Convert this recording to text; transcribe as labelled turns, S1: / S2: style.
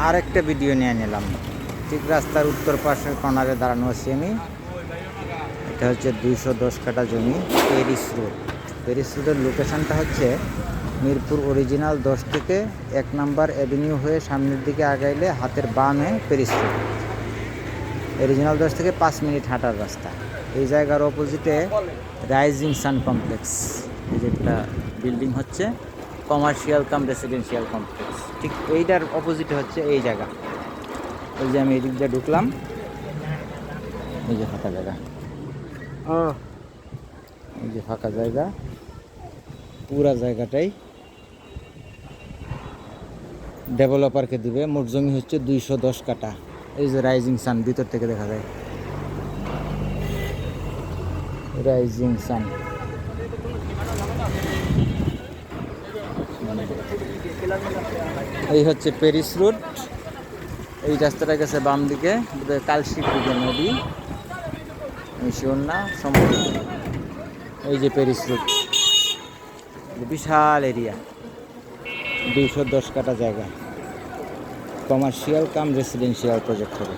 S1: আরেকটা ভিডিও নিয়ে নিলাম। ঠিক রাস্তার উত্তর পাশের কর্নারে দাঁড়ানো আছি আমি। এটা হচ্ছে 210 কাঠা জমি, প্যারিস রোড। প্যারিস রোডের লোকেশানটা হচ্ছে মিরপুর অরিজিনাল 10 থেকে 1 নম্বর অ্যাভিনিউ হয়ে সামনের দিকে আগাইলে হাতের বামে প্যারিস রোড। অরিজিনাল 10 থেকে 5 মিনিট হাঁটার রাস্তা। এই জায়গার অপোজিটে রাইজিং সান কমপ্লেক্স, এই যে একটা বিল্ডিং হচ্ছে কমার্শিয়াল কাম রেসিডেন্সিয়াল কমপ্লেক্স। ঠিক এইটার অপোজিটে হচ্ছে এই জায়গা। এই যে আমি এই দিক দিয়ে ঢুকলাম, এই যে ফাঁকা জায়গা, এই যে ফাঁকা জায়গা, পুরা জায়গাটাই ডেভেলপারকে দিবে। মোট জমি হচ্ছে 210 কাঠা। এই যে রাইজিং সান ভিতর থেকে দেখা যায়, রাইজিং সান। এই হচ্ছে প্যারিস রোড। এই রাস্তাটা গেছে বাম দিকে, কালশিপ দিকে নদী, মিশিওর সমুদ্র। এই যে প্যারিস রোড, বিশাল এরিয়া, 210 কাঠা জায়গা, কমার্শিয়াল কাম রেসিডেন্সিয়াল প্রজেক্ট হবে।